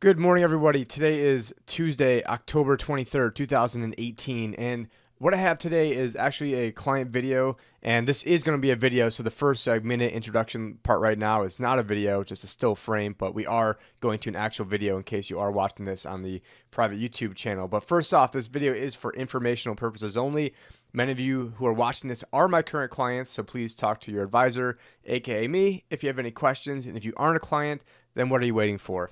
Good morning, everybody. Today is Tuesday, October 23rd, 2018. And what I have today is actually a client video. And this is going to be a video. So the first minute introduction part right now is not a video, just a still frame. But we are going to an actual video in case you are watching this on the private YouTube channel. But first off, this video is for informational purposes only. Many of you who are watching this are my current clients, so please talk to your advisor, aka me, if you have any questions. And if you aren't a client, then what are you waiting for?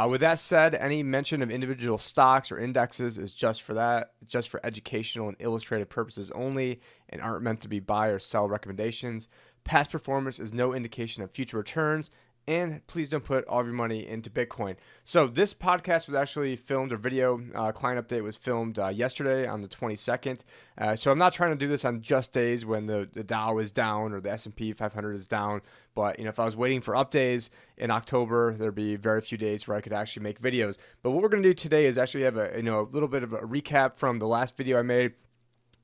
With that said, any mention of individual stocks or indexes is just for that, just for educational and illustrative purposes only, and aren't meant to be buy or sell recommendations. Past performance is no indication of future returns, and please don't put all of your money into Bitcoin. So this podcast was actually filmed, or video client update was filmed yesterday on the 22nd. So I'm not trying to do this on just days when the Dow is down or the S&P 500 is down. But if I was waiting for up days in October, there'd be very few days where I could actually make videos. But what we're going to do today is actually have a little bit of a recap from the last video I made.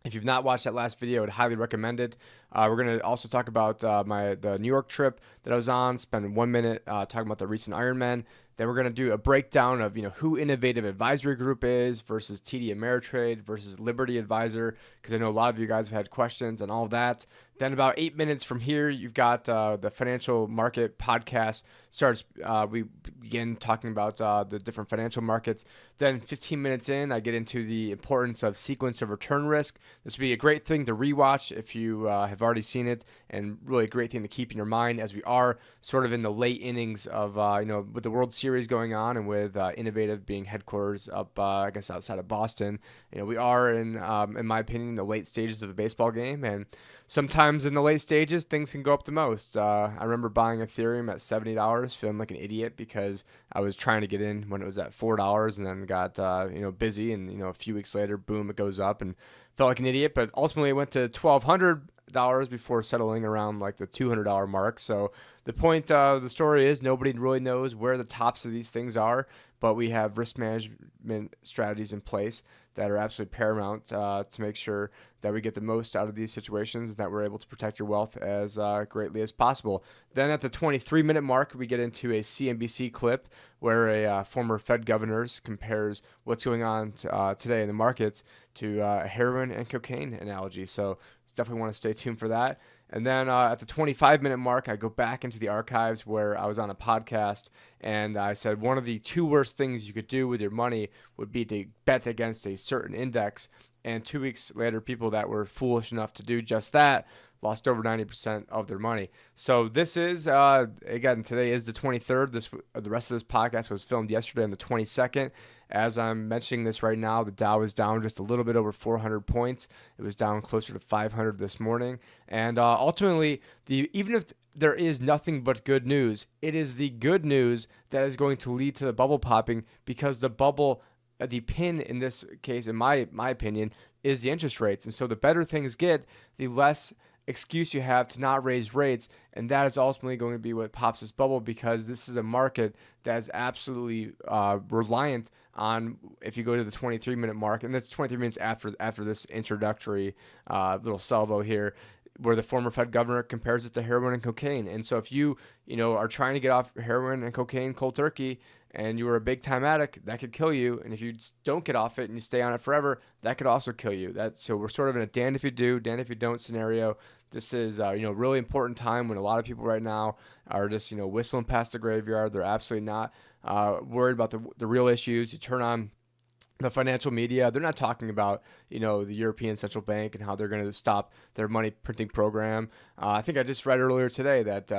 If you've not watched that last video, I would highly recommend it. We're going to also talk about the New York trip that I was on, spend 1 minute talking about the recent Ironman. Then we're going to do a breakdown of who Innovative Advisory Group is versus TD Ameritrade versus Liberty Advisor, because I know a lot of you guys have had questions on all of that. Then about 8 minutes from here, you've got the Financial Market Podcast starts. We begin talking about the different financial markets. Then 15 minutes in, I get into the importance of sequence of return risk. This would be a great thing to rewatch if you have already seen it, and really a great thing to keep in your mind as we are sort of in the late innings of with the World Series going on and with Innovative being headquarters up I guess outside of Boston. We are in my opinion, the late stages of a baseball game, and sometimes in the late stages things can go up the most. I remember buying Ethereum at $70, feeling like an idiot because I was trying to get in when it was at $4, and then got busy, and a few weeks later, boom, it goes up, and felt like an idiot. But ultimately, it went to $1,200 before settling around like the $200 mark. So the point of the story is nobody really knows where the tops of these things are, but we have risk management strategies in place that are absolutely paramount to make sure that we get the most out of these situations and that we're able to protect your wealth as greatly as possible. Then at the 23-minute mark, we get into a CNBC clip where a former Fed governor compares what's going on today in the markets to a heroin and cocaine analogy. So definitely want to stay tuned for that. And then at the 25-minute mark, I go back into the archives where I was on a podcast, and I said one of the two worst things you could do with your money would be to bet against a certain index. And 2 weeks later, people that were foolish enough to do just that lost over 90% of their money. So this is, again, today is the 23rd. The rest of this podcast was filmed yesterday on the 22nd. As I'm mentioning this right now, the Dow is down just a little bit over 400 points. It was down closer to 500 this morning. And ultimately, even if there is nothing but good news, it is the good news that is going to lead to the bubble popping, because the bubble, the pin in this case, in my opinion, is the interest rates. And so the better things get, the less excuse you have to not raise rates, and that is ultimately going to be what pops this bubble, because this is a market that is absolutely reliant on, if you go to the 23-minute mark, and that's 23 minutes after this introductory little salvo here, where the former Fed governor compares it to heroin and cocaine. And so if you are trying to get off heroin and cocaine cold turkey, and you were a big time addict, that could kill you. And if you don't get off it and you stay on it forever, that could also kill you. So we're sort of in a damned if you do, damned if you don't scenario. This is really important time when a lot of people right now are just whistling past the graveyard. They're absolutely not worried about the real issues. You turn on the financial media, they're not talking about the European Central Bank and how they're going to stop their money printing program. I think I just read earlier today that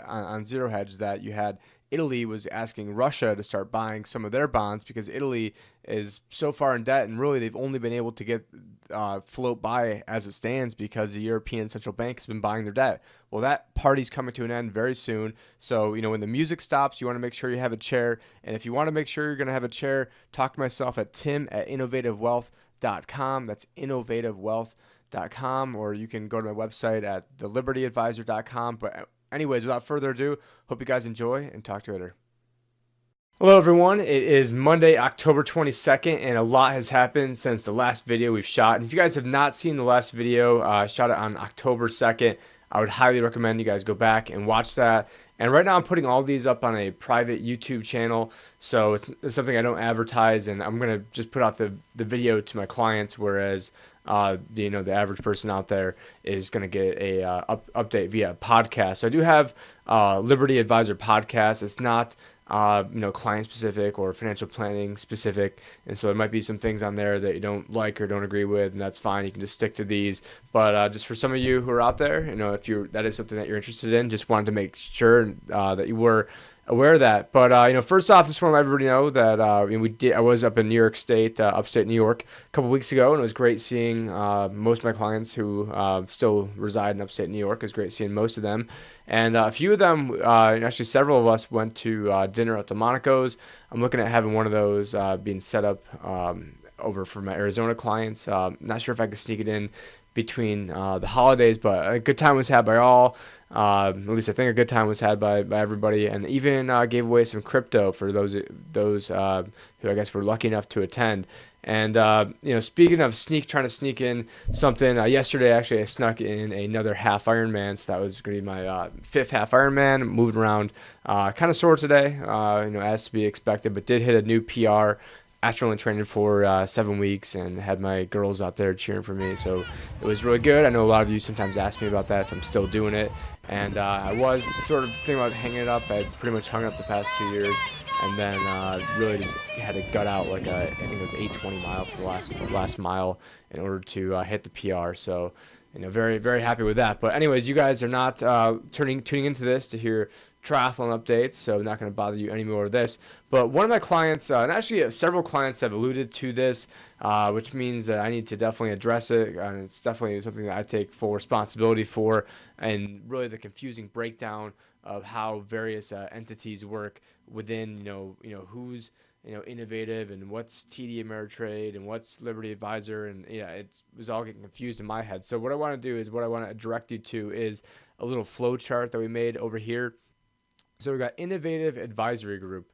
on Zero Hedge that you had Italy was asking Russia to start buying some of their bonds because Italy is so far in debt, and really they've only been able to get float by as it stands because the European Central Bank has been buying their debt. Well, that party's coming to an end very soon. So, when the music stops, you want to make sure you have a chair. And if you want to make sure you're going to have a chair, talk to myself at tim@innovativewealth.com. That's innovativewealth.com, or you can go to my website at thelibertyadvisor.com. But anyways, without further ado, hope you guys enjoy, and talk to you later. Hello everyone, it is Monday, October 22nd, and a lot has happened since the last video we've shot. And if you guys have not seen the last video, I shot it on October 2nd. I would highly recommend you guys go back and watch that. And right now I'm putting all these up on a private YouTube channel. So it's something I don't advertise, and I'm going to just put out the video to my clients, whereas the average person out there is going to get a update via podcast. So I do have Liberty Advisor podcast. It's not client specific or financial planning specific, and so there might be some things on there that you don't like or don't agree with, and that's fine. You can just stick to these. But just for some of you who are out there, if that is something that you're interested in, just wanted to make sure that you were aware of that. But first off, just want to let everybody know that I was up in New York State, upstate New York, a couple weeks ago, and it was great seeing most of my clients who still reside in upstate New York. It was great seeing most of them, and a few of them, actually several of us, went to dinner at Delmonico's. I'm looking at having one of those being set up over for my Arizona clients. Not sure if I could sneak it in between the holidays, but a good time was had by all. At least I think a good time was had by everybody, and even gave away some crypto for those who I guess were lucky enough to attend. And speaking of trying to sneak in something, yesterday actually I snuck in another half Ironman, so that was going to be my fifth half Ironman. Moving around, kind of sore today, as to be expected, but did hit a new PR after only training for 7 weeks, and had my girls out there cheering for me, so it was really good. I know a lot of you sometimes ask me about that, if I'm still doing it, and I was sort of thinking about hanging it up. I pretty much hung it up the past 2 years, and then really just had to gut out I think it was 8:20 mile for the last mile in order to hit the PR. So very, very happy with that. But anyways, you guys are not tuning into this to hear triathlon updates, so I'm not going to bother you anymore with this. But one of my clients, and actually several clients, have alluded to this, which means that I need to definitely address it, and it's definitely something that I take full responsibility for, and really the confusing breakdown of how various entities work within who's innovative, and what's TD Ameritrade, and what's Liberty Advisor, and it was all getting confused in my head. So what I want to do is, what I want to direct you to is a little flow chart that we made over here. So we got Innovative Advisory Group.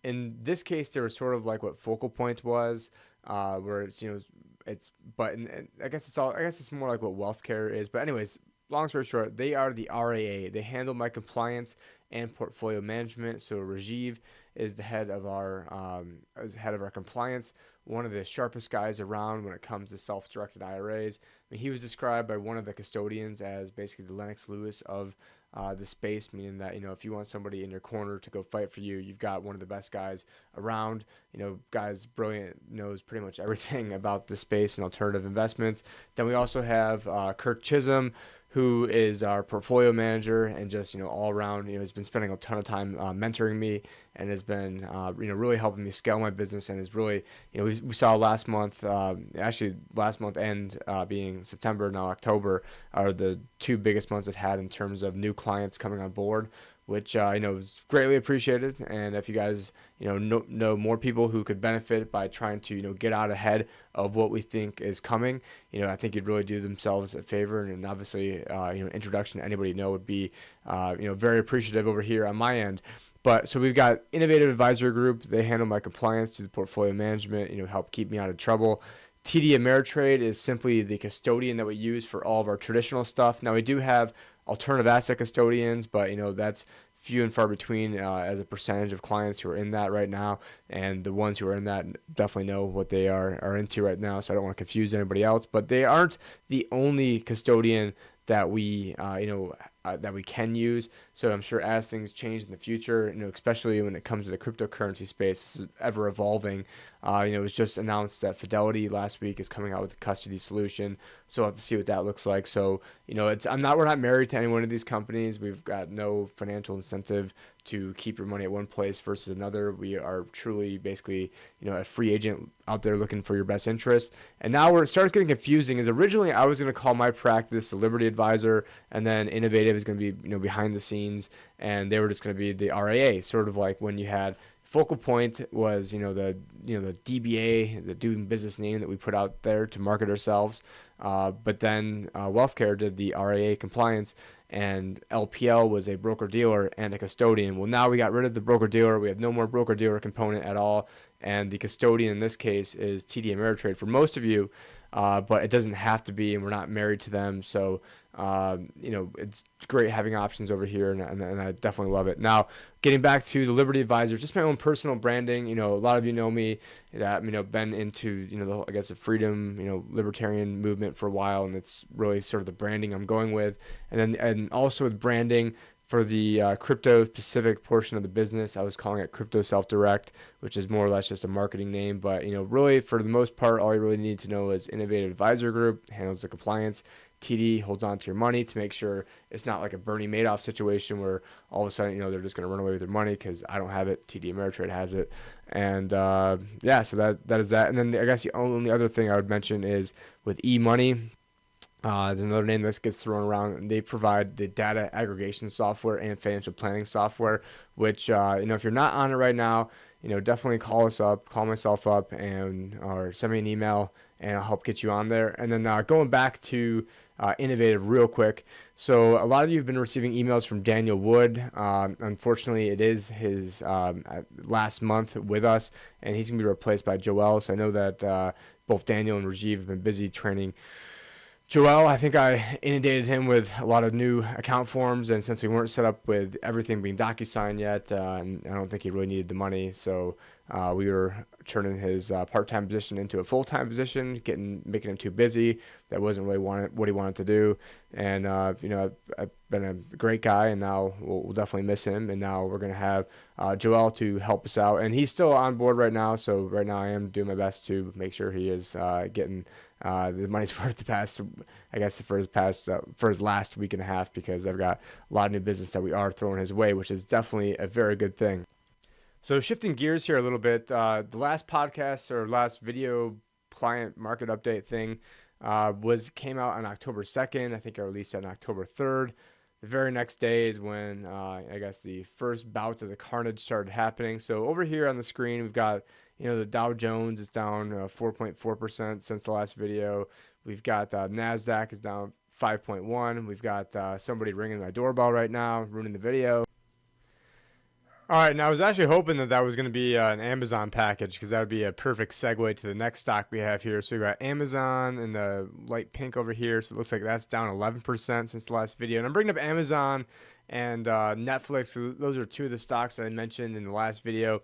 In this case, there was sort of like what Focal Point was, where it's I guess it's more like what WealthCare is. But anyways, long story short, they are the RAA. They handle my compliance and portfolio management. So Rajiv is the head of our compliance, one of the sharpest guys around when it comes to self-directed IRAs. I mean, he was described by one of the custodians as basically the Lennox Lewis of the space, meaning that if you want somebody in your corner to go fight for you, you've got one of the best guys around. Guy's brilliant, knows pretty much everything about the space and alternative investments. Then we also have Kirk Chisholm, who is our portfolio manager, and just all around has been spending a ton of time mentoring me, and has been really helping me scale my business, and is really we saw last month, actually last month end being September, now October, are the two biggest months I've had in terms of new clients coming on board, which is greatly appreciated. And if you guys know more people who could benefit by trying to get out ahead of what we think is coming, I think you'd really do themselves a favor. And obviously introduction to anybody would be very appreciative over here on my end. But so we've got Innovative Advisory Group. They handle my compliance to the portfolio management, help keep me out of trouble. TD Ameritrade is simply the custodian that we use for all of our traditional stuff. Now we do have alternative asset custodians, but that's few and far between as a percentage of clients who are in that right now, and the ones who are in that definitely know what they are into right now, so I don't want to confuse anybody else. But they aren't the only custodian that we that we can use. So I'm sure as things change in the future, especially when it comes to the cryptocurrency space, this is ever evolving. It was just announced that Fidelity last week is coming out with a custody solution, so we'll have to see what that looks like. So we're not married to any one of these companies. We've got no financial incentive to keep your money at one place versus another. We are truly basically a free agent out there looking for your best interest. And now where it starts getting confusing is, originally I was going to call my practice the Liberty Advisor, and then Innovative is going to be behind the scenes, and they were just going to be the RAA, sort of like when you had focal point was, the DBA, the doing business name that we put out there to market ourselves. But then WealthCare did the RAA compliance, and LPL was a broker dealer and a custodian. Well, now we got rid of the broker dealer. We have no more broker dealer component at all. And the custodian in this case is TD Ameritrade for most of you, but it doesn't have to be, and we're not married to them. So, it's great having options over here, and I definitely love it. Now, getting back to the Liberty Advisor, just my own personal branding. A lot of you know me, that, been into, the freedom, libertarian movement for a while, and it's really sort of the branding I'm going with. And also with branding, for the crypto-specific portion of the business, I was calling it Crypto Self-Direct, which is more or less just a marketing name. But, really, for the most part, all you really need to know is Innovative Advisor Group handles the compliance. TD holds on to your money to make sure it's not like a Bernie Madoff situation where all of a sudden, they're just going to run away with their money because I don't have it. TD Ameritrade has it. And, so that is that. And then I guess the only other thing I would mention is with eMoney. There's another name that gets thrown around, and they provide the data aggregation software and financial planning software, which, if you're not on it right now, definitely call myself up, or send me an email, and I'll help get you on there. And then going back to Innovative real quick. So a lot of you have been receiving emails from Daniel Wood. Unfortunately, it is his last month with us, and he's going to be replaced by Joel. So I know that both Daniel and Rajiv have been busy training Joel. I think I inundated him with a lot of new account forms, and since we weren't set up with everything being DocuSign yet, and I don't think he really needed the money, so we were turning his part-time position into a full-time position, making him too busy. That wasn't really what he wanted to do, and I've been a great guy, and now we'll definitely miss him. And now we're gonna have Joel to help us out, and he's still on board right now. So right now I am doing my best to make sure he is getting the money's worth for his last week and a half, because I've got a lot of new business that we are throwing his way, which is definitely a very good thing. So shifting gears here a little bit, the last podcast or last video client market update thing came out on October 2nd. I think I released it on October 3rd. The very next day is when I guess the first bouts of the carnage started happening. So over here on the screen, we've got the Dow Jones is down 4.4% since the last video. We've got NASDAQ is down 5.1. We've got somebody ringing my doorbell right now, ruining the video. All right, now I was actually hoping that was going to be an Amazon package, because that would be a perfect segue to the next stock we have here. So we got Amazon in the light pink over here. So it looks like that's down 11% since the last video. And I'm bringing up Amazon and Netflix. So those are two of the stocks that I mentioned in the last video.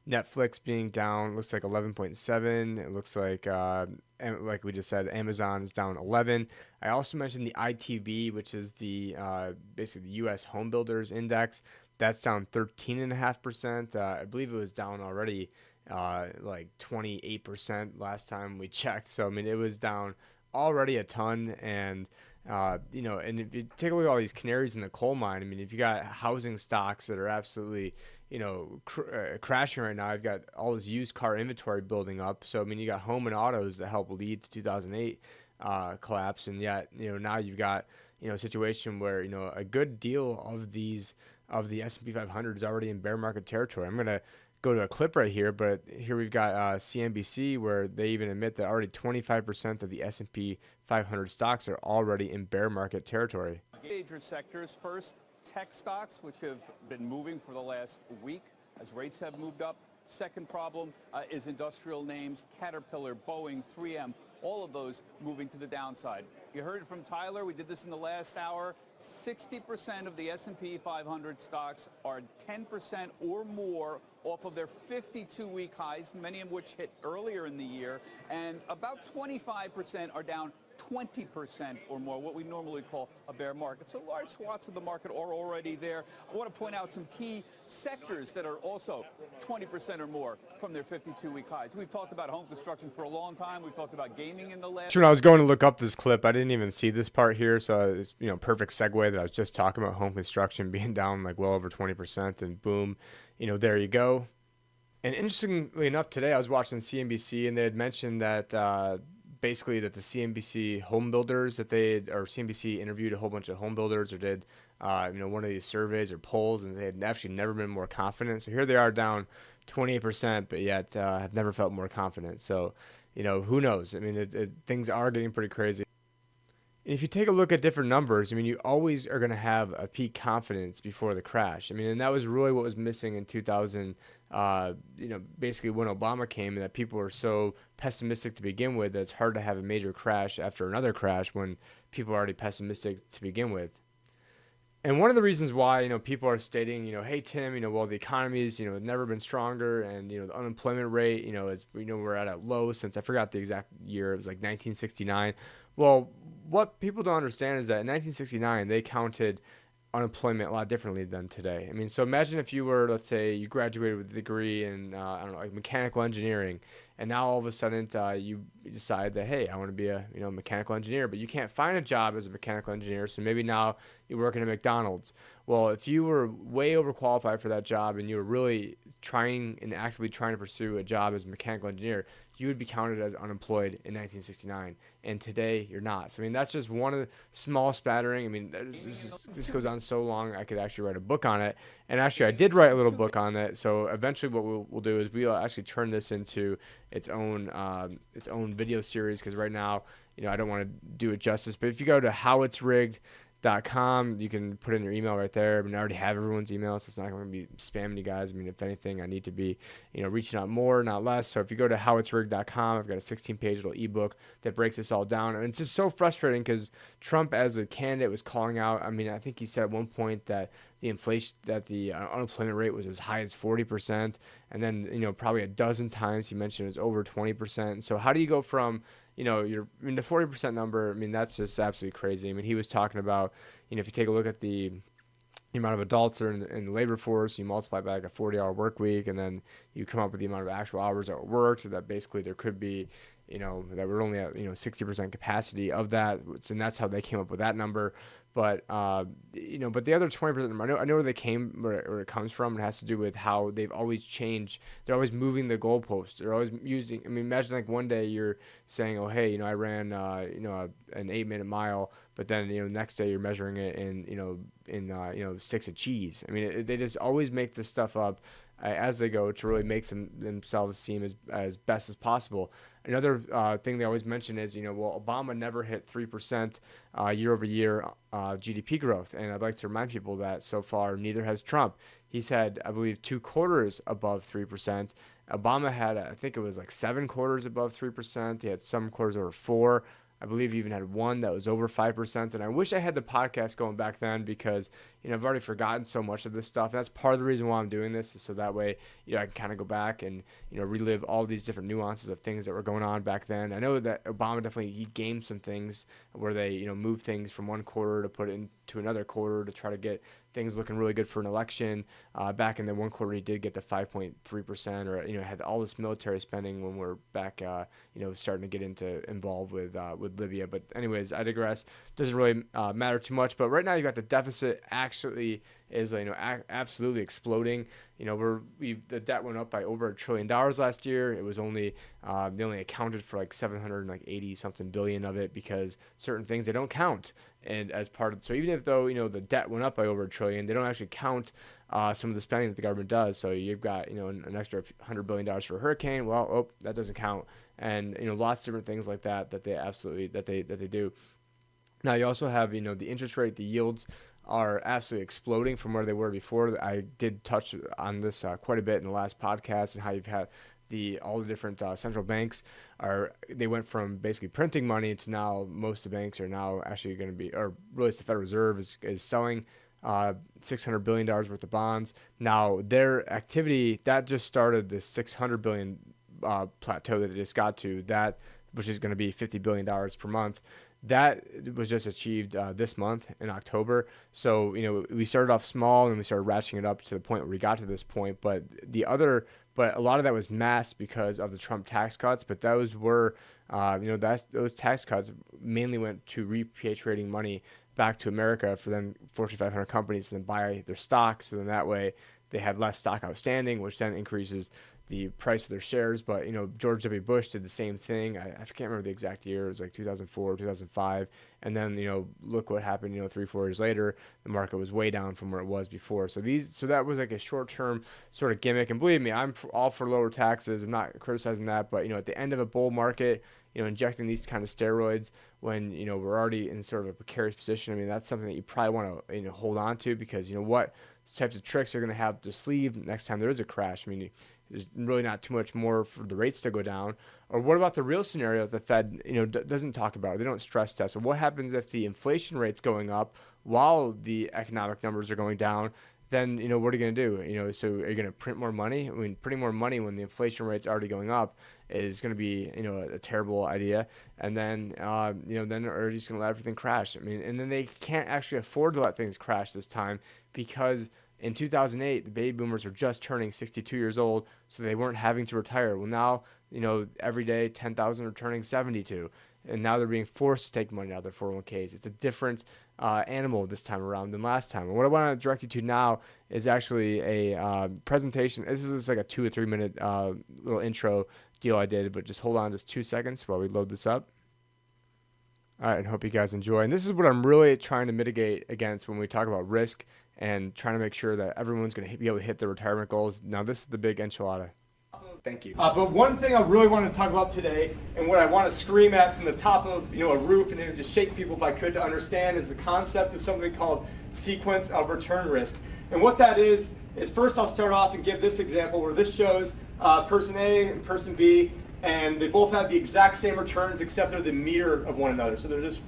Netflix being down, looks like 11.7. It looks like we just said, Amazon is down 11. I also mentioned the ITB, which is the basically the U.S. Home Builders Index. That's down 13.5%. I believe it was down already like 28% last time we checked. So, I mean, it was down already a ton. And, and if you take a look at all these canaries in the coal mine, I mean, if you got housing stocks that are absolutely, crashing right now, I've got all this used car inventory building up. So, I mean, you got home and autos that helped lead to 2008 collapse. And yet, now you've got, a situation where, a good deal of the S&P 500 is already in bear market territory. I'm going to go to a clip right here, but here we've got CNBC, where they even admit that already 25% of the S&P 500 stocks are already in bear market territory. Major sectors. First, tech stocks, which have been moving for the last week as rates have moved up. Second problem is industrial names, Caterpillar, Boeing, 3M, all of those moving to the downside. You heard it from Tyler. We did this in the last hour. 60% of the S&P 500 stocks are 10% or more off of their 52-week highs, many of which hit earlier in the year, and about 25% are down 20% or more, what we normally call a bear market. So large swaths of the market are already there. I want to point out some key sectors that are also 20% or more from their 52-week highs. We've talked about home construction for a long time. We've talked about gaming in the last... When I was going to look up this clip, I didn't even see this part here, so it's perfect segue that I was just talking about home construction being down like well over 20%, and boom, there you go. And interestingly enough, today I was watching CNBC, and they had mentioned that basically that the CNBC home builders CNBC interviewed a whole bunch of home builders, or did one of these surveys or polls, and they had actually never been more confident. So here they are down 28%, but yet have never felt more confident. So, who knows? I mean, things are getting pretty crazy. If you take a look at different numbers, I mean, you always are going to have a peak confidence before the crash. I mean, and that was really what was missing in 2000. Basically when Obama came, and that people were so pessimistic to begin with that it's hard to have a major crash after another crash when people are already pessimistic to begin with. And one of the reasons why, people are stating, hey, Tim, well, the economy's, never been stronger, and, the unemployment rate, is, we're at a low since, I forgot the exact year, it was like 1969. Well, what people don't understand is that in 1969, they counted unemployment a lot differently than today. I mean, so imagine if you were, let's say, you graduated with a degree in, I don't know, like mechanical engineering, and now all of a sudden you decide that, hey, I want to be a, mechanical engineer, but you can't find a job as a mechanical engineer, so maybe now you're working at McDonald's. Well, if you were way overqualified for that job and you were really trying and actively trying to pursue a job as a mechanical engineer, you would be counted as unemployed in 1969, and today you're not. So I mean, that's just one of the small spattering. I mean, this goes on so long I could actually write a book on it, and actually I did write a little book on it. So eventually, what we'll do is we'll actually turn this into its own video series, because right now, I don't want to do it justice. But if you go to howitsrigged.com, you can put in your email right there. I mean, I already have everyone's email, so it's not going to be spamming you guys. I mean, if anything, I need to be, reaching out more, not less. So if you go to howitsrigged.com, I've got a 16-page little ebook that breaks this all down. And it's just so frustrating because Trump, as a candidate, was calling out. I mean, I think he said at one point that the unemployment rate was as high as 40%. And then, probably a dozen times he mentioned it was over 20%. So how do you go from the 40% number, I mean, that's just absolutely crazy. I mean, he was talking about, if you take a look at the amount of adults that are in the labor force, you multiply by like a 40-hour work week, and then you come up with the amount of actual hours that were worked, so that basically there could be, that we're only at, 60% capacity of that. And that's how they came up with that number. But, but the other 20%, I know where it comes from. It has to do with how they've always changed. They're always moving the goalposts. They're always using, I mean, imagine like one day you're saying, oh, hey, I ran, an 8-minute mile, but then, next day you're measuring it in sticks of cheese. I mean, they just always make this stuff up as they go to really make themselves seem as best as possible. Another thing they always mention is, well, Obama never hit 3% year over year GDP growth. And I'd like to remind people that so far, neither has Trump. He's had, I believe, 2 quarters above 3%. Obama had, I think it was like 7 quarters above 3%. He had some quarters over 4. I believe he even had one that was over 5%. And I wish I had the podcast going back then, because, I've already forgotten so much of this stuff. And that's part of the reason why I'm doing this, is so that way, I can kind of go back and, relive all these different nuances of things that were going on back then. I know that Obama he gamed some things where they, moved things from one quarter to put it into another quarter to try to get things looking really good for an election. Back in the one quarter, he did get the 5.3%, or, had all this military spending when we're back, starting to get involved with Libya. But anyways, I digress. Doesn't really matter too much. But right now, you got the deficit actually is absolutely exploding. The debt went up by over $1 trillion last year. It was only they only accounted for like 780 something billion of it, because certain things they don't count. And as part of, so even if though the debt went up by over $1 trillion, they don't actually count some of the spending that the government does. So you've got an extra $100 billion for a hurricane. Well, that doesn't count. And lots of different things like that they absolutely that they do. Now you also have the interest rate, the yields are absolutely exploding from where they were before. I did touch on this quite a bit in the last podcast, and how you've had all the different central banks they went from basically printing money to now most of the banks are now actually going to be, or really it's the Federal Reserve is selling $600 billion worth of bonds. Now their activity that just started the $600 billion plateau that they just got to, that which is going to be $50 billion per month. That was just achieved this month in October. So, we started off small and we started ratcheting it up to the point where we got to this point. But a lot of that was masked because of the Trump tax cuts. But those were, those tax cuts mainly went to repatriating money back to America for them Fortune 500 companies to then buy their stocks. So then that way they had less stock outstanding, which then increases the price of their shares. But, George W. Bush did the same thing. I can't remember the exact year. It was like 2004, 2005. And then, look what happened, 3-4 years later, the market was way down from where it was before. So that was like a short-term sort of gimmick. And believe me, I'm all for lower taxes. I'm not criticizing that. But, at the end of a bull market, injecting these kind of steroids when, we're already in sort of a precarious position, I mean, that's something that you probably want to, hold on to, because, what types of tricks you're going to have to sleeve next time there is a crash. I mean, there's really not too much more for the rates to go down. Or what about the real scenario that the Fed, doesn't talk about? They don't stress test. Or what happens if the inflation rate's going up while the economic numbers are going down? Then, what are you going to do? So are you going to print more money? I mean, printing more money when the inflation rate's already going up is going to be, a terrible idea. And then, then are you just going to let everything crash? I mean, and then they can't actually afford to let things crash this time, because in 2008, the baby boomers were just turning 62 years old, so they weren't having to retire. Well, now, every day 10,000 are turning 72, and now they're being forced to take money out of their 401ks. It's a different animal this time around than last time. And what I want to direct you to now is actually a presentation. This is like a 2 or 3 minute little intro deal I did, but just hold on just 2 seconds while we load this up. All right, and hope you guys enjoy. And this is what I'm really trying to mitigate against when we talk about risk and trying to make sure that everyone's going to be able to hit their retirement goals. Now, this is the big enchilada. Thank you. But one thing I really want to talk about today, and what I want to scream at from the top of a roof and just shake people if I could to understand, is the concept of something called sequence of return risk. And what that is first I'll start off and give this example where this shows person A and person B, and they both have the exact same returns except they're the mirror of one another. So they're just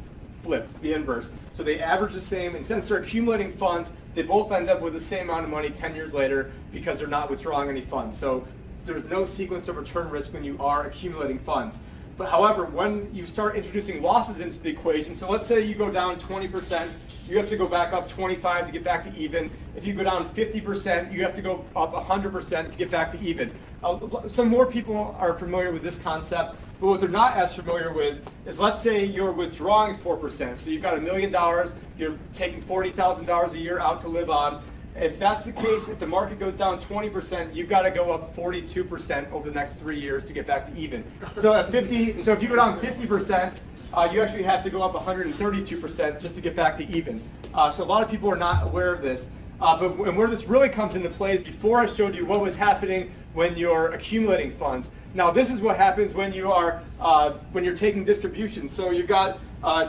flipped, the inverse. So they average the same, and since they're accumulating funds, they both end up with the same amount of money 10 years later because they're not withdrawing any funds. So there's no sequence of return risk when you are accumulating funds. But however, when you start introducing losses into the equation, so let's say you go down 20%, you have to go back up 25 to get back to even. If you go down 50%, you have to go up 100% to get back to even. Some more people are familiar with this concept, but what they're not as familiar with is, let's say you're withdrawing 4%. So you've got $1 million, you're taking $40,000 a year out to live on. If that's the case, if the market goes down 20%, you've got to go up 42% over the next 3 years to get back to even. So if you go down 50%, you actually have to go up 132% just to get back to even. So a lot of people are not aware of this. But where this really comes into play is before I showed you what was happening when you're accumulating funds. Now this is what happens when you are when you're taking distributions. So you've got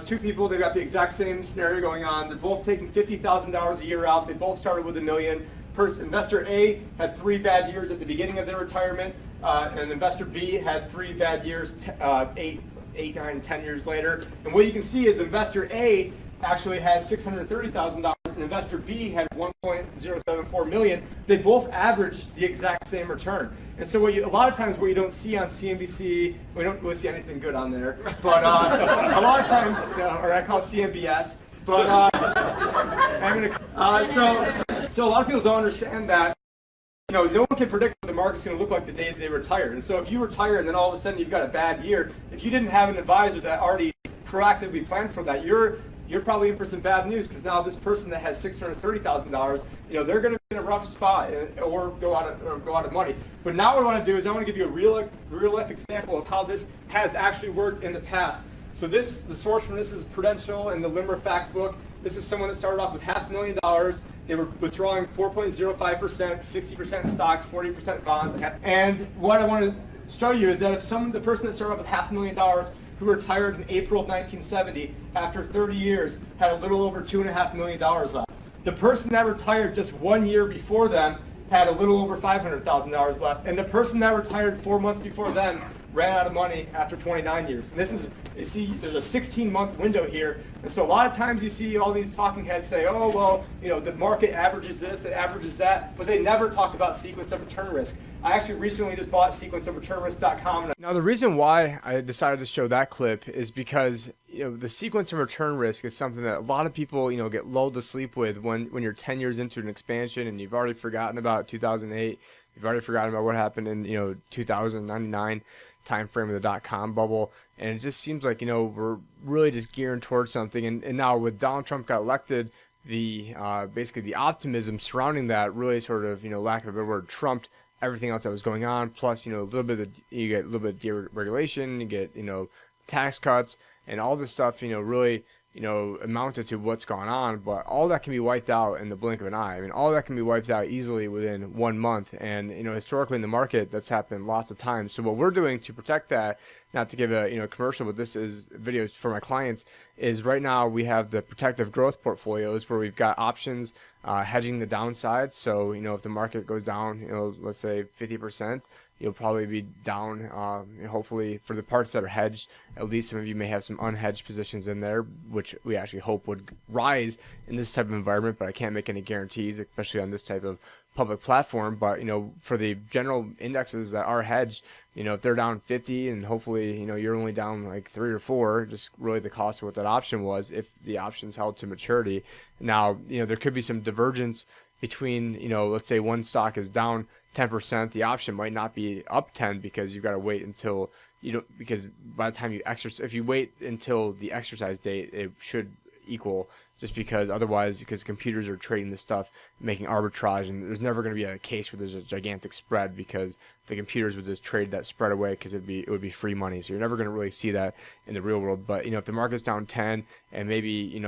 two people, they've got the exact same scenario going on. They're both taking $50,000 a year out. They both started with $1 million. Investor A had 3 bad years at the beginning of their retirement, and investor B had 3 bad years 8, 9, 10 years later. And what you can see is investor A actually had $630,000 and investor B had $1.074 million. They both averaged the exact same return. And so a lot of times what you don't see on CNBC, we don't really see anything good on there, but a lot of times, or I call it CNBS, but so a lot of people don't understand that no one can predict what the market's going to look like the day they retire. And so if you retire and then all of a sudden you've got a bad year, if you didn't have an advisor that already proactively planned for that, you're probably in for some bad news, because now this person that has $630,000, they're going to be in a rough spot or go out of money. But now what I want to do is I want to give you a real life example of how this has actually worked in the past. So the source from this is Prudential and the Limber Fact Book. This is someone that started off with $500,000. They were withdrawing 4.05%, 60% stocks, 40% bonds. And what I want to show you is that if the person that started off with $500,000 who retired in April of 1970, after 30 years, had a little over $2.5 million left. The person that retired just 1 year before them had a little over $500,000 left. And the person that retired 4 months before them ran out of money after 29 years. And this is, you see, there's a 16-month window here. And so a lot of times you see all these talking heads say, oh, well, the market averages this, it averages that, but they never talk about sequence of return risk. I actually recently just bought sequenceofreturnrisk.com. Now, the reason why I decided to show that clip is because the sequence of return risk is something that a lot of people get lulled to sleep with when you're 10 years into an expansion and you've already forgotten about 2008, you've already forgotten about what happened in 2099 time frame of the dot-com bubble, and it just seems like we're really just gearing towards something. And now with Donald Trump got elected, the basically the optimism surrounding that really sort of, lack of a better word, trumped everything else that was going on. Plus, a little bit of you get a little bit of deregulation, you get, tax cuts, and all this stuff, really, amounted to what's going on. But all that can be wiped out in the blink of an eye. I mean, all that can be wiped out easily within 1 month. And, historically in the market, that's happened lots of times. So what we're doing to protect that, not to give a, commercial, but this is videos for my clients, is right now we have the protective growth portfolios where we've got options hedging the downside. So, if the market goes down, let's say 50%, you'll probably be down, hopefully for the parts that are hedged. At least some of you may have some unhedged positions in there, which we actually hope would rise in this type of environment, but I can't make any guarantees, especially on this type of public platform. But, for the general indexes that are hedged, if they're down 50 and hopefully, you're only down like 3 or 4, just really the cost of what that option was if the option's held to maturity. Now, there could be some divergence between, let's say one stock is down 10%, the option might not be up 10 because you've got to wait until because by the time you exercise, if you wait until the exercise date, it should equal, just because otherwise, because computers are trading this stuff, making arbitrage, and there's never going to be a case where there's a gigantic spread because the computers would just trade that spread away because it would be free money. So you're never going to really see that in the real world. But if the market's down 10 and maybe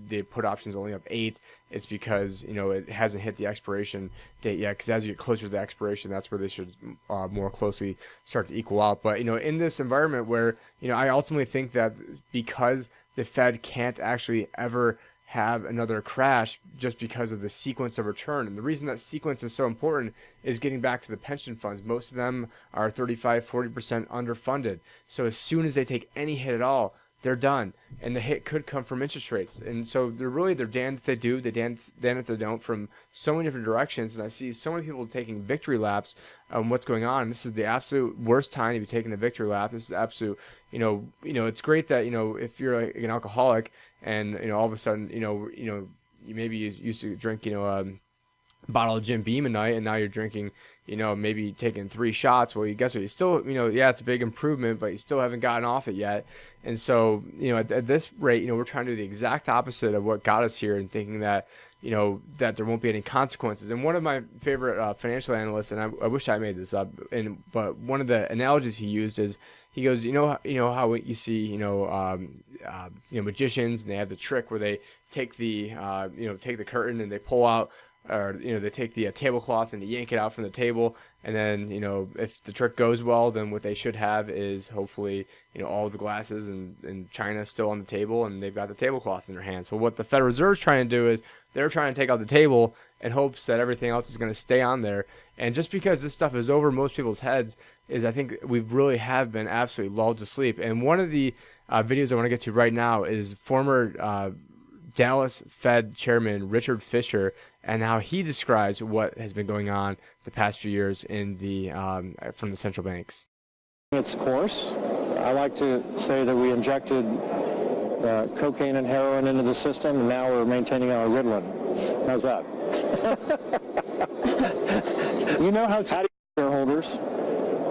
they put options only up 8, it's because it hasn't hit the expiration date yet. Because as you get closer to the expiration, that's where they should more closely start to equal out. But in this environment where I ultimately think that because the Fed can't actually ever have another crash just because of the sequence of return. And the reason that sequence is so important is getting back to the pension funds. Most of them are 35-40% underfunded. So as soon as they take any hit at all, they're done. And the hit could come from interest rates. And so they're damned if they do, they're damned if they don't, from so many different directions. And I see so many people taking victory laps on what's going on. And this is the absolute worst time to be taking a victory lap. This is absolute, it's great that, if you're like an alcoholic and, all of a sudden, you maybe you used to drink, a bottle of Jim Beam a night, and now you're drinking, maybe taking 3 shots. Well, guess what? You still, yeah, it's a big improvement, but you still haven't gotten off it yet. And so, at this rate, we're trying to do the exact opposite of what got us here, and thinking that, that there won't be any consequences. And one of my favorite financial analysts, and I wish I made this up, but one of the analogies he used is, he goes, how you see, magicians, and they have the trick where they take the, take the curtain and they pull out, or they take the tablecloth and they yank it out from the table, and then if the trick goes well, then what they should have is hopefully all the glasses and china still on the table, and they've got the tablecloth in their hands. So what the Federal Reserve's trying to do is they're trying to take out the table in hopes that everything else is going to stay on there. And just because this stuff is over most people's heads, is I think we really have been absolutely lulled to sleep. And one of the videos I want to get to right now is former Dallas Fed Chairman Richard Fisher, and how he describes what has been going on the past few years in the from the central banks. Its course, I like to say that we injected cocaine and heroin into the system, and now we're maintaining our Ritalin. How's that? How to shareholders,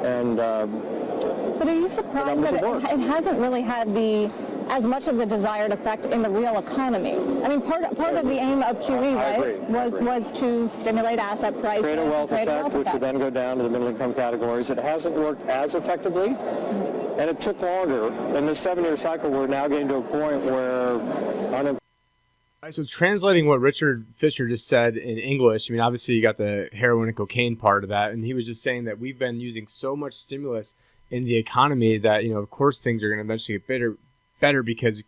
and but are you surprised that it hasn't really had as much of the desired effect in the real economy? I mean, part of the aim of QE, right, was to stimulate asset prices, create a wealth effect, which would then go down to the middle income categories. It hasn't worked as effectively, and it took longer. In this 7-year cycle, we're now getting to a point where So translating what Richard Fisher just said in English, I mean, obviously you got the heroin and cocaine part of that, and he was just saying that we've been using so much stimulus in the economy that, of course, things are going to eventually get better because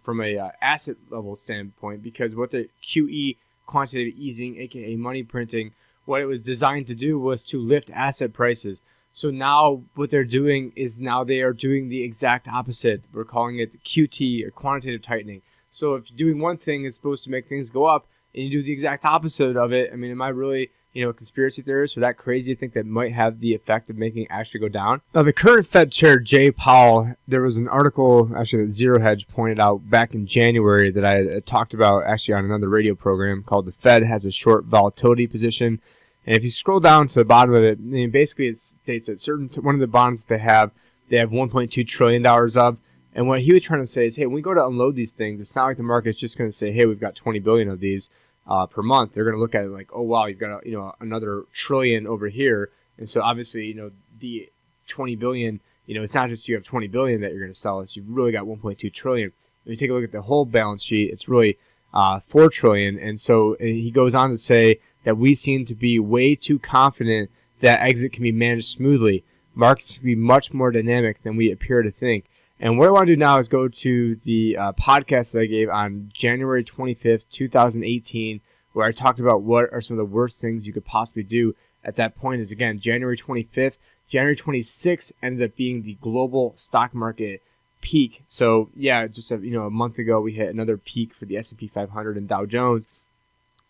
from a asset level standpoint, because what the QE, quantitative easing, aka money printing, what it was designed to do was to lift asset prices. So now what they're doing is they are doing the exact opposite. We're calling it QT, or quantitative tightening. So if doing one thing is supposed to make things go up, and you do the exact opposite of it, I mean, am I really, a conspiracy theorist or that crazy to think that might have the effect of making it actually go down? Now, the current Fed Chair, Jay Powell, there was an article actually that Zero Hedge pointed out back in January that I talked about actually on another radio program called "The Fed Has a Short Volatility Position." And if you scroll down to the bottom of it, basically it states that one of the bonds that they have $1.2 trillion of, And what he was trying to say is, hey, when we go to unload these things, it's not like the market's just going to say, hey, we've got 20 billion of these per month. They're going to look at it like, oh wow, you've got another trillion over here. And so obviously, the 20 billion, it's not just you have 20 billion that you're going to sell. It's you've really got 1.2 trillion. When you take a look at the whole balance sheet, it's really 4 trillion. And so he goes on to say that we seem to be way too confident that exit can be managed smoothly. Markets can be much more dynamic than we appear to think. And what I want to do now is go to the podcast that I gave on January 25th, 2018, where I talked about what are some of the worst things you could possibly do. At that point is, again, January 25th. January 26th ended up being the global stock market peak. So, yeah, just a month ago, we hit another peak for the S&P 500 and Dow Jones,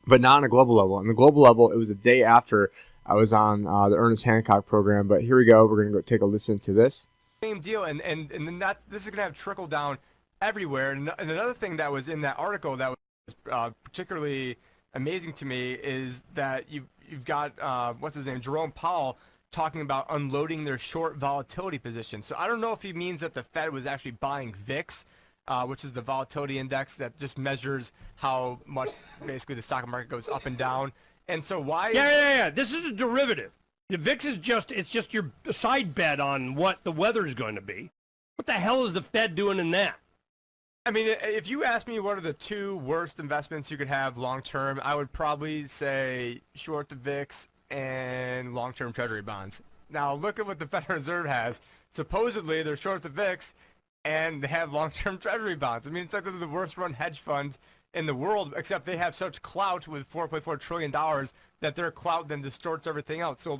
but not on a global level. On the global level, it was a day after I was on the Ernest Hancock program. But here we go. We're going to go take a listen to this. Same deal, and then this is going to have trickle down everywhere. And another thing that was in that article that was particularly amazing to me is that you've got what's his name, Jerome Powell, talking about unloading their short volatility position. So I don't know if he means that the Fed was actually buying VIX, which is the volatility index that just measures how much basically the stock market goes up and down. And so why? Yeah. This is a derivative. The VIX is just your side bet on what the weather's going to be. What the hell is the Fed doing in that? I mean, if you ask me what are the two worst investments you could have long term, I would probably say short the VIX and long-term treasury bonds. Now look at what the Federal Reserve has. Supposedly they're short the VIX and they have long-term treasury bonds. I mean, it's like they're the worst run hedge fund in the world, except they have such clout with $4.4 trillion that their clout then distorts everything else. So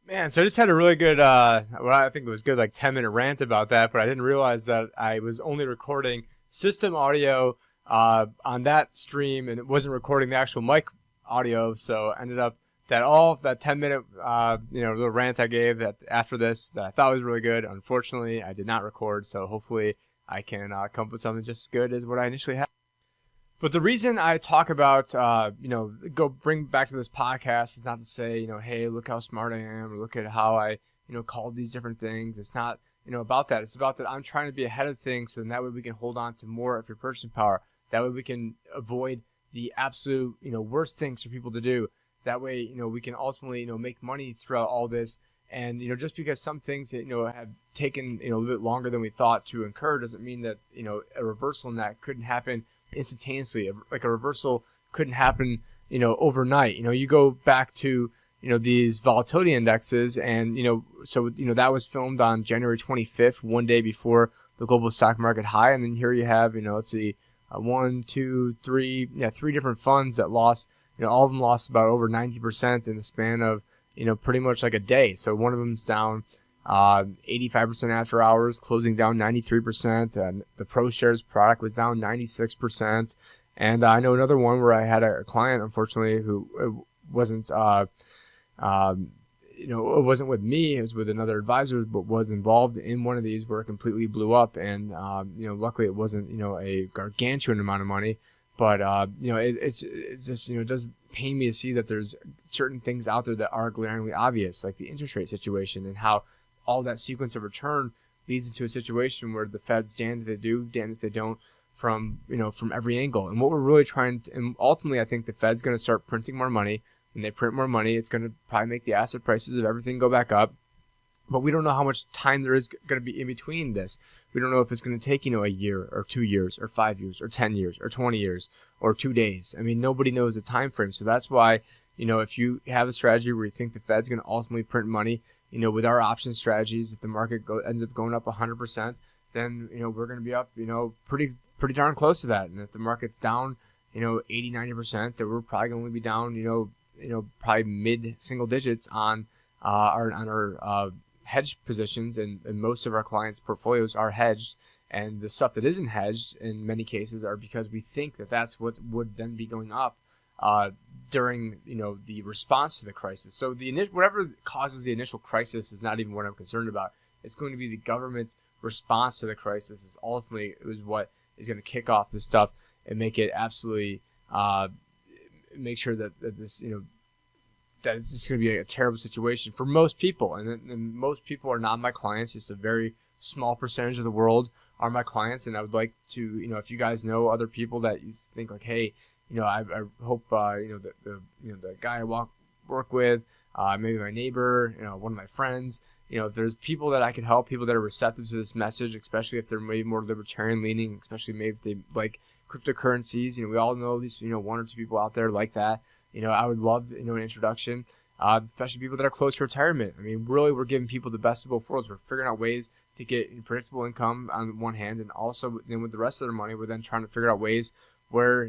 Man, so I just had a really good, what I think it was good, like 10-minute rant about that, but I didn't realize that I was only recording system audio on that stream, and it wasn't recording the actual mic audio, so I ended up that 10-minute, little rant I gave that after this that I thought was really good. Unfortunately, I did not record, so hopefully I can come up with something just as good as what I initially had. But the reason I talk about, go bring back to this podcast is not to say, hey, look how smart I am, or look at how I, called these different things. It's not, about that. It's about that I'm trying to be ahead of things, so that way we can hold on to more of your purchasing power. That way we can avoid the absolute, worst things for people to do. That way, we can ultimately, make money throughout all this. And, just because some things that, have taken, a little bit longer than we thought to incur doesn't mean that, a reversal in that couldn't happen instantaneously. Like a reversal couldn't happen, overnight. You go back to, these volatility indexes and, that was filmed on January 25th, one day before the global stock market high. And then here you have, let's see, 3 different funds that lost, all of them lost about over 90% in the span of, pretty much like a day. So one of them's down 85% after hours, closing down 93%. And the ProShares product was down 96%. And I know another one where I had a client, unfortunately, who wasn't, it wasn't with me. It was with another advisor, but was involved in one of these where it completely blew up. And, luckily it wasn't, a gargantuan amount of money. But, it's just, it does pain me to see that there's certain things out there that are glaringly obvious, like the interest rate situation and how all that sequence of return leads into a situation where the Fed's damned if they do, damned if they don't, from every angle. And what we're really trying to, and ultimately I think the Fed's going to start printing more money. When they print more money, it's going to probably make the asset prices of everything go back up. But we don't know how much time there is going to be in between this. We don't know if it's going to take, a year or 2 years or 5 years or 10 years or 20 years or 2 days. I mean, nobody knows the time frame. So that's why, if you have a strategy where you think the Fed's going to ultimately print money, with our option strategies, if the market ends up going up 100%, then, we're going to be up, pretty darn close to that. And if the market's down, 80, 90%, then we're probably going to be down, probably mid-single digits on our hedged positions, and most of our clients' portfolios are hedged, and the stuff that isn't hedged in many cases are because we think that that's what would then be going up during the response to the crisis. So whatever causes the initial crisis is not even what I'm concerned about. It's going to be the government's response to the crisis is ultimately what is going to kick off this stuff and make it absolutely make sure that this that it's just going to be a terrible situation for most people. And most people are not my clients, just a very small percentage of the world are my clients, and I would like to, you know, if you guys know other people that you think like, hey, you know, I hope, you know, the guy I work with, maybe my neighbor, you know, one of my friends, you know, if there's people that I can help, people that are receptive to this message, especially if they're maybe more libertarian leaning, especially maybe if they like cryptocurrencies, you know, we all know at least, you know, one or two people out there like that. You know, I would love, you know, an introduction, especially people that are close to retirement. I mean, really, we're giving people the best of both worlds. We're figuring out ways to get predictable income on one hand, and also then with the rest of their money, we're then trying to figure out ways where,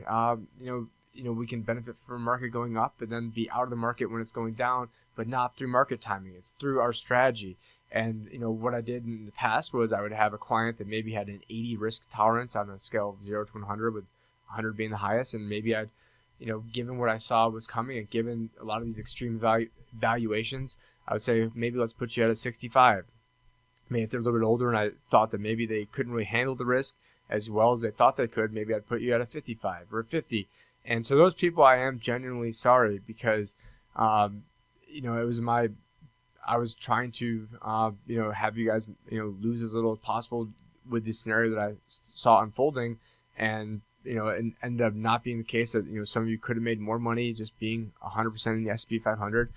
you know, we can benefit from a market going up and then be out of the market when it's going down, but not through market timing. It's through our strategy. And, you know, what I did in the past was I would have a client that maybe had an 80 risk tolerance on a scale of 0 to 100, with 100 being the highest. And maybe I'd, you know, given what I saw was coming and given a lot of these extreme valuations, I would say, maybe let's put you at a 65. Maybe if they're a little bit older and I thought that maybe they couldn't really handle the risk as well as they thought they could, maybe I'd put you at a 55 or a 50. And to those people, I am genuinely sorry because, you know, I was trying to, you know, have you guys, you know, lose as little as possible with the scenario that I saw unfolding, and, you know, and ended up not being the case. That, you know, some of you could have made more money just being 100% in the S&P 500,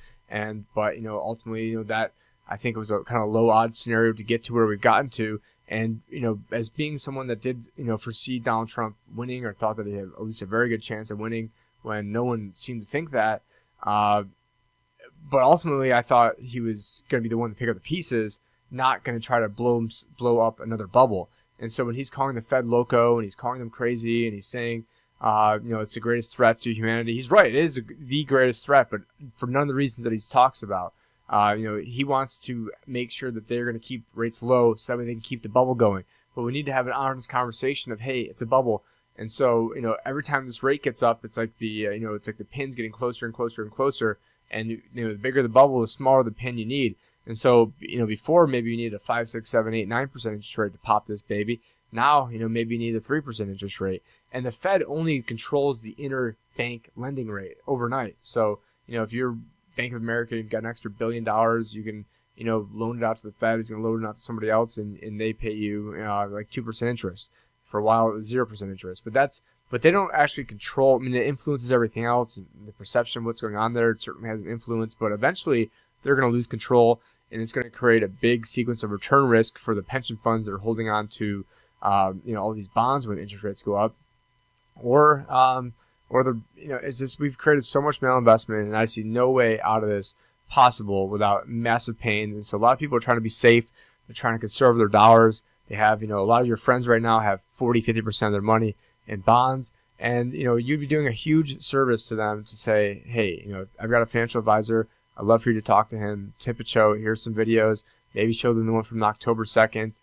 but, you know, ultimately, you know, that I think it was a kind of low odds scenario to get to where we've gotten to. And, you know, as being someone that did, you know, foresee Donald Trump winning, or thought that he had at least a very good chance of winning when no one seemed to think that, but ultimately I thought he was going to be the one to pick up the pieces, not going to try to blow up another bubble. And so when he's calling the Fed loco and he's calling them crazy and he's saying, you know, it's the greatest threat to humanity, he's right, it is the greatest threat, but for none of the reasons that he talks about. You know, he wants to make sure that they're going to keep rates low so that they can keep the bubble going. But we need to have an honest conversation of, hey, it's a bubble. And so, you know, every time this rate gets up, it's like the, you know, it's like the pin's getting closer and closer and closer. And, you know, the bigger the bubble, the smaller the pin you need. And so, you know, before maybe you need a 5, 6, 7, 8, 9% interest rate to pop this baby. Now, you know, maybe you need a 3% interest rate. And the Fed only controls the interbank lending rate overnight. So, you know, if you're Bank of America, you've got an extra $1 billion, you can, you know, loan it out to the Fed, who's going to loan it out to somebody else, and they pay you like 2% interest. For a while, it was 0% interest. But they don't actually control. I mean, it influences everything else, and the perception of what's going on there. It certainly has an influence, but eventually they're going to lose control, and it's going to create a big sequence of return risk for the pension funds that are holding on to, you know, all these bonds when interest rates go up, or the, you know, it's just, we've created so much malinvestment, and I see no way out of this possible without massive pain. And so a lot of people are trying to be safe. They're trying to conserve their dollars. They have, you know, a lot of your friends right now have 40, 50% of their money in bonds. And, you know, you'd be doing a huge service to them to say, hey, you know, I've got a financial advisor. I'd love for you to talk to him. Tip a show. Here's some videos. Maybe show them the one from October 2nd.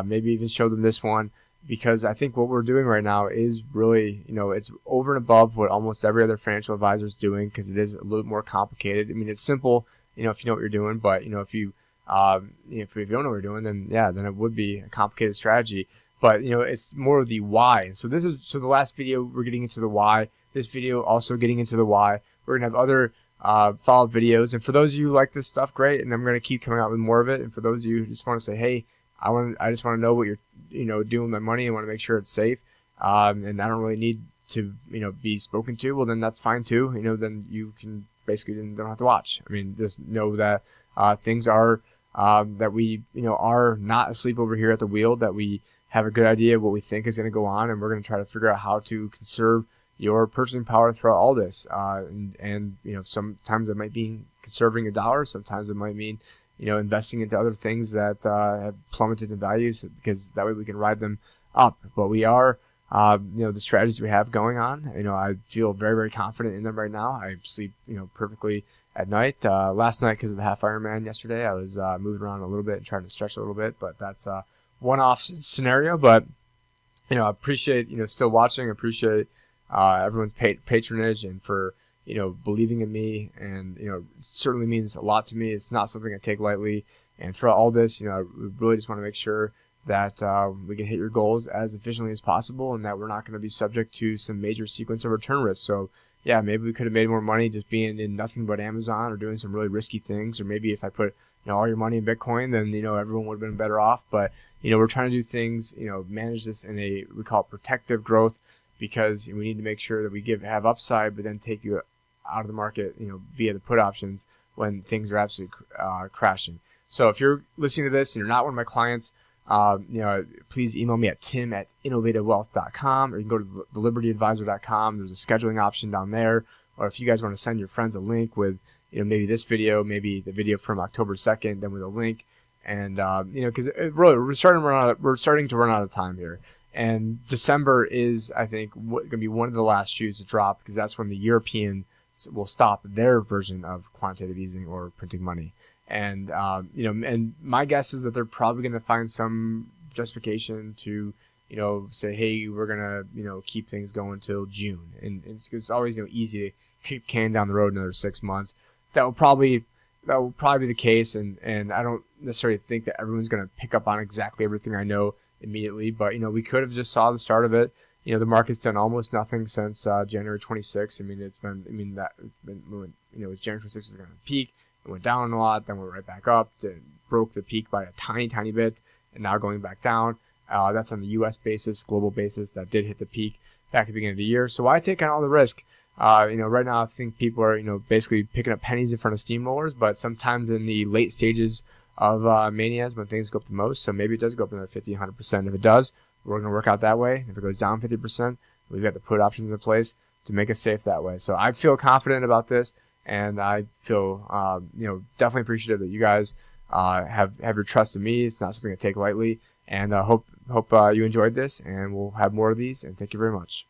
Maybe even show them this one. Because I think what we're doing right now is really, you know, it's over and above what almost every other financial advisor is doing, because it is a little more complicated. I mean, it's simple, you know, if you know what you're doing, but, you know, if you don't know what you're doing, then it would be a complicated strategy. But, you know, it's more of the why. And so the last video, we're getting into the why. This video also getting into the why. We're going to have other follow-up videos. And for those of you who like this stuff, great. And I'm going to keep coming out with more of it. And for those of you who just want to say, hey, I just want to know what you're, you know, doing with my money. I want to make sure it's safe. And I don't really need to, you know, be spoken to. Well, then that's fine too. You know, then you can basically don't have to watch. I mean, just know that things are, that we, you know, are not asleep over here at the wheel, that we have a good idea of what we think is going to go on, and we're going to try to figure out how to conserve your purchasing power throughout all this. And you know, sometimes it might mean conserving your dollars. Sometimes it might mean, you know, investing into other things that have plummeted in values, because that way we can ride them up. But we are, you know, the strategies we have going on, you know, I feel very, very confident in them right now. I sleep, you know, perfectly at night. Last night, because of the half Ironman yesterday, I was moving around a little bit and trying to stretch a little bit, but that's a one-off scenario. But, you know, I appreciate, you know, still watching. I appreciate everyone's patronage, and for, you know, believing in me, and, you know, it certainly means a lot to me. It's not something I take lightly. And throughout all this, you know, I really just want to make sure that we can hit your goals as efficiently as possible, and that we're not going to be subject to some major sequence of return risks. So yeah, maybe we could have made more money just being in nothing but Amazon or doing some really risky things. Or maybe if I put all your money in Bitcoin, then everyone would have been better off. But we're trying to do things, manage this in we call it protective growth, because we need to make sure that we have upside, but then take you out of the market, via the put options when things are absolutely crashing. So if you're listening to this and you're not one of my clients, please email me at tim@innovativewealth.com, or you can go to thelibertyadvisor.com. There's a scheduling option down there. Or if you guys want to send your friends a link with, maybe this video, maybe the video from October 2nd, then with a link. And, because really we're starting to run out of time here. And December is, I think, going to be one of the last shoes to drop, because that's when the European will stop their version of quantitative easing or printing money. And and my guess is that they're probably going to find some justification to say, hey, we're gonna keep things going till June, and it's always easy to kick can down the road another 6 months. That will probably be the case, and I don't necessarily think that everyone's going to pick up on exactly everything I know immediately, but we could have just saw the start of it. The market's done almost nothing since January 26th. It was January 26th was going to peak. It went down a lot, then went right back up, broke the peak by a tiny bit, and now going back down. That's on the U.S. basis, global basis. That did hit the peak back at the beginning of the year. So why take on all the risk? Right now I think people are, basically picking up pennies in front of steamrollers, but sometimes in the late stages of mania is when things go up the most. So maybe it does go up another 50, 100%. If it does, we're going to work out that way. If it goes down 50%, we've got the put options in place to make us safe that way. So I feel confident about this, and I feel, definitely appreciative that you guys have your trust in me. It's not something I take lightly, and hope you enjoyed this, and we'll have more of these, and thank you very much.